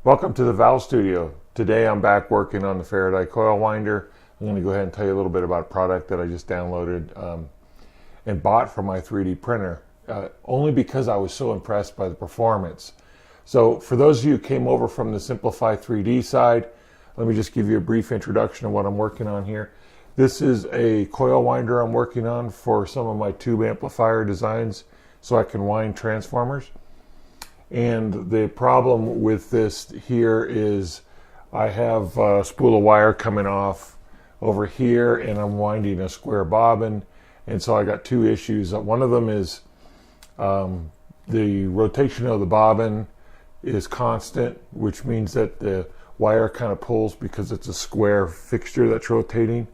Welcome to the Valve Studio. Today I'm back working on the Faraday Coil Winder. I'm going to go ahead and tell you a little bit about a product that I just downloaded and bought from my 3D printer, only because I was so impressed by the performance. So for those of you who came over from the Simplify3D side, let me just give you a brief introduction of what I'm working on here. This is a coil winder I'm working on for some of my tube amplifier designs so I can wind transformers. And the problem with this here is I have a spool of wire coming off over here and I'm winding a square bobbin, and so I got two issues. One of them is the rotation of the bobbin is constant, which means that the wire kind of pulls because it's a square fixture that's rotating,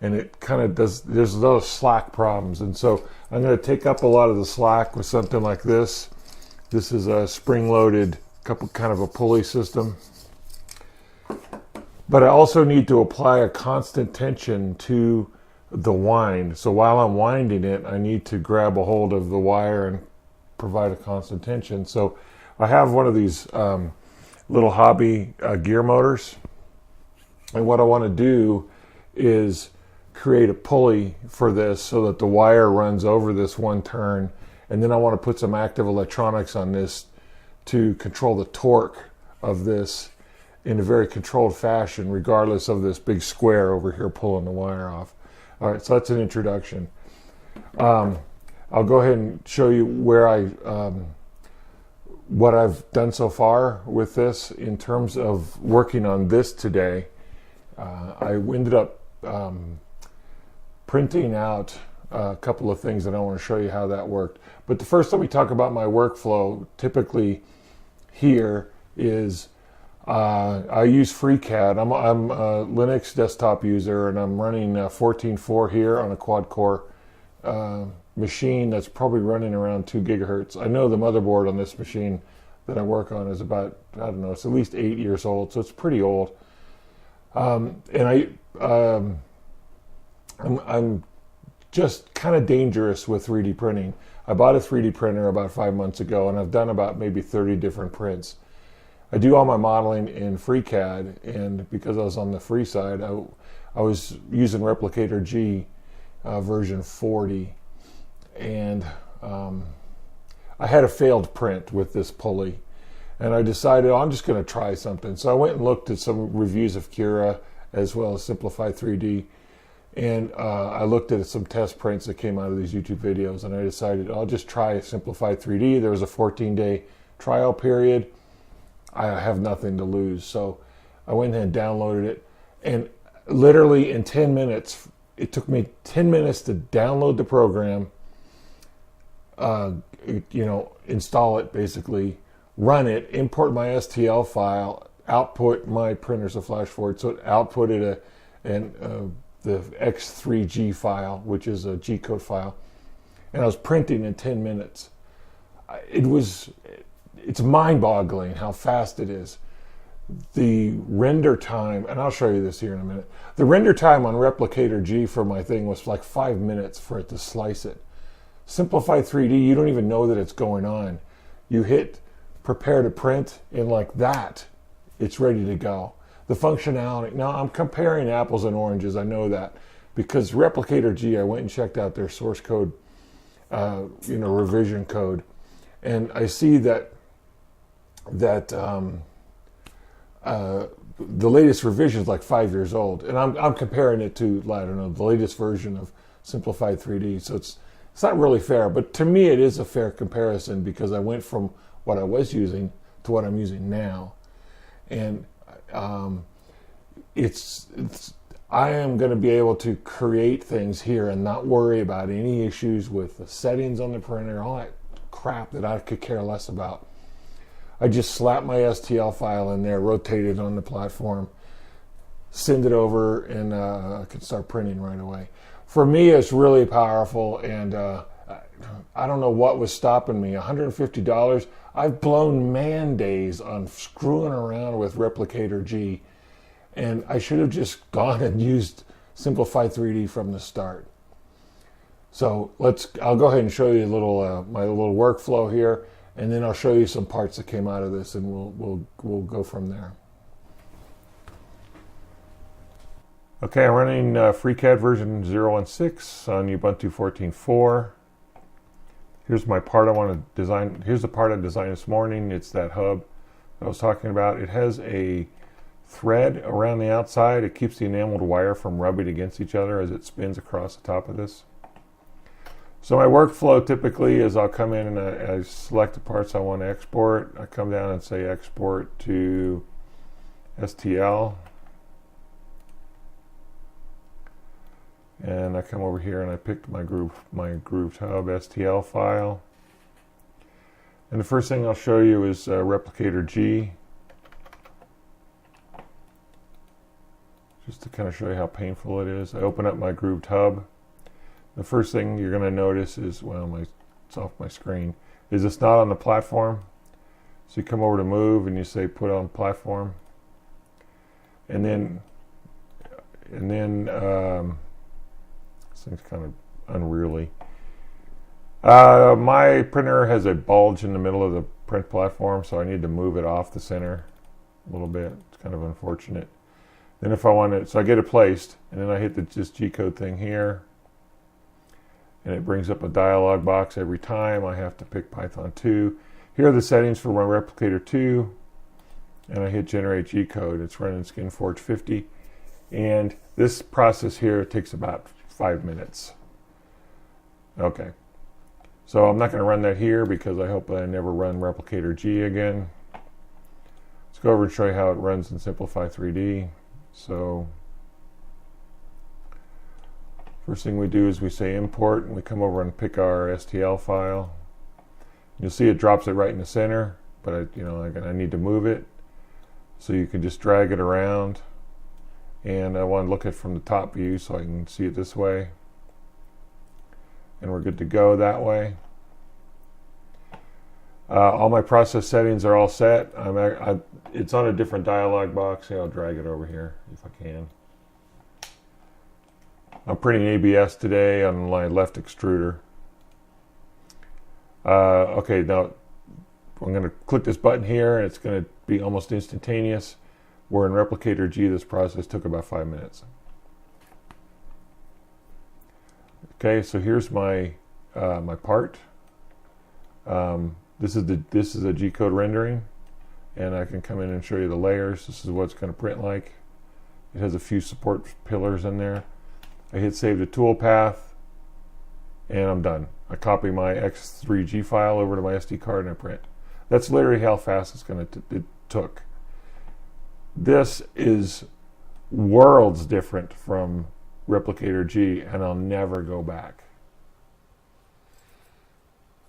and it kind of does, there's those slack problems. And so I'm going to take up a lot of the slack with something like this. This is a spring-loaded kind of a pulley system. But I also need to apply a constant tension to the wind. So while I'm winding it, I need to grab a hold of the wire and provide a constant tension. So I have one of these little hobby gear motors. And what I want to do is create a pulley for this so that the wire runs over this one turn. And then I want to put some active electronics on this to control the torque of this in a very controlled fashion, regardless of this big square over here pulling the wire off. All right, so that's an introduction. I'll go ahead and show you where what I've done so far with this in terms of working on this today. I ended up printing out a couple of things, and I want to show you how that worked. But the first, let me talk about my workflow. Typically here is I use FreeCAD. I'm a Linux desktop user, and I'm running 14.4 here on a quad-core machine that's probably running around 2 gigahertz. I know the motherboard on this machine that I work on is about, I don't know, it's at least 8 years old, so it's pretty old. And I'm just kind of dangerous with 3D printing. I bought a 3D printer about 5 months ago, and I've done about maybe 30 different prints. I do all my modeling in FreeCAD, and because I was on the free side, I was using Replicator G version 40, and I had a failed print with this pulley, and I decided, oh, I'm just going to try something. So I went and looked at some reviews of Cura as well as Simplify3D. And I looked at some test prints that came out of these YouTube videos, and I decided I'll just try Simplify3D. There was a 14-day trial period. I have nothing to lose. So I went ahead and downloaded it. And literally in 10 minutes, it took me 10 minutes to download the program, install it basically, run it, import my STL file, output my printer's a flash forward, so it outputted the X3G file, which is a G-code file, and I was printing in 10 minutes. It's mind-boggling how fast it is. The render time, and I'll show you this here in a minute, the render time on Replicator G for my thing was like 5 minutes for it to slice it. Simplify3D, you don't even know that it's going on. You hit prepare to print, and like that, it's ready to go. The functionality, now I'm comparing apples and oranges, I know that, because Replicator G, I went and checked out their source code, revision code, and I see that the latest revision is like 5 years old, and I'm comparing it to, I don't know, the latest version of Simplify3D, so it's not really fair, but to me it is a fair comparison because I went from what I was using to what I'm using now, and I am going to be able to create things here and not worry about any issues with the settings on the printer, all that crap that I could care less about. I just slap my STL file in there, rotate it on the platform, send it over, and I can start printing right away. For me, it's really powerful, and I don't know what was stopping me. $150. I've blown man days on screwing around with Replicator G, and I should have just gone and used Simplify3D from the start. So I'll go ahead and show you a little my little workflow here, and then I'll show you some parts that came out of this, and we'll go from there. Okay, I'm running FreeCAD version 0.16 on Ubuntu 14.4. Here's my part I want to design. Here's the part I designed this morning. It's that hub I was talking about. It has a thread around the outside. It keeps the enameled wire from rubbing against each other as it spins across the top of this. So my workflow typically is I'll come in and I select the parts I want to export. I come down and say export to STL. And I come over here and I picked my grooved hub STL file. And the first thing I'll show you is Replicator G. Just to kind of show you how painful it is. I open up my grooved hub. The first thing you're going to notice is, well, it's off my screen, is it's not on the platform. So you come over to move and you say put on platform. And then this thing's kind of unruly. My printer has a bulge in the middle of the print platform, so I need to move it off the center a little bit. It's kind of unfortunate. Then if I want it, so I get it placed, and then I hit this G-code thing here, and it brings up a dialog box every time. I have to pick Python 2. Here are the settings for my Replicator 2, and I hit generate G-code. It's running SkinForge 50, and this process here takes about 5 minutes. Okay, so I'm not going to run that here because I hope that I never run Replicator G again. Let's go over and show you how it runs in Simplify3D. So first thing we do is we say import, and we come over and pick our STL file. You'll see it drops it right in the center, but I need to move it. So you can just drag it around. And I want to look at it from the top view so I can see it this way. And we're good to go that way. All my process settings are all set. It's on a different dialog box. I'll drag it over here if I can. I'm printing ABS today on my left extruder. Okay, now I'm going to click this button here, and it's going to be almost instantaneous. Where in Replicator G, this process took about 5 minutes. Okay, so here's my my part. This is a G-code rendering, and I can come in and show you the layers. This is what it's going to print like. It has a few support pillars in there. I hit save to toolpath, and I'm done. I copy my X3G file over to my SD card and I print. That's literally how fast it took. This is worlds different from Replicator G, and I'll never go back.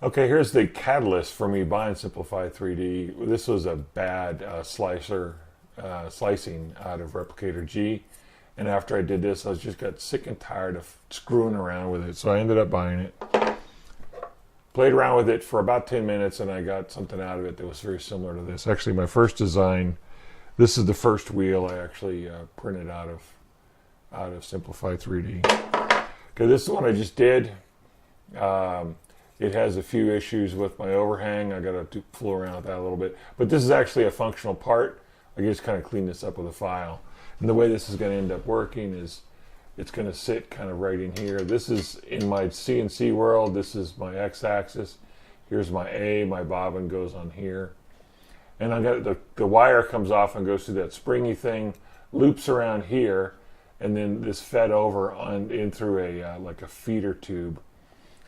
Okay, here's the catalyst for me buying Simplify3D. This was a bad slicing out of Replicator G, and after I did this, I just got sick and tired of screwing around with it, so I ended up buying it. Played around with it for about 10 minutes, and I got something out of it that was very similar to this. Actually, my first design, this is the first wheel I actually printed out of Simplify3D. Okay, this is the one I just did. It has a few issues with my overhang. I got to fool around with that a little bit. But this is actually a functional part. I just kind of clean this up with a file. And the way this is going to end up working is it's going to sit kind of right in here. This is in my CNC world. This is my x-axis. Here's my A. My bobbin goes on here. And I got the wire comes off and goes through that springy thing, loops around here, and then this fed over in through a like a feeder tube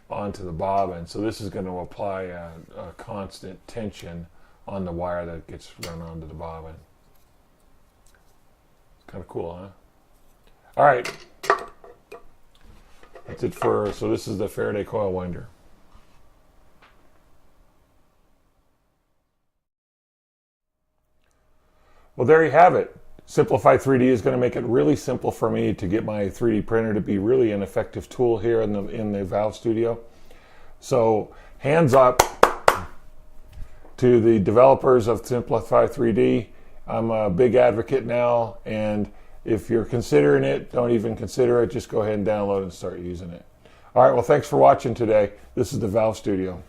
onto the bobbin. So this is going to apply a constant tension on the wire that gets run onto the bobbin. It's kind of cool, huh? All right. That's it so this is the Faraday Coil Winder. Well, there you have it. Simplify3D is going to make it really simple for me to get my 3D printer to be really an effective tool here in the Valve Studio. So hands up to the developers of Simplify3D. I'm a big advocate now, and if you're considering it, don't even consider it. Just go ahead and download and start using it. All right, well, thanks for watching today. This is the Valve Studio.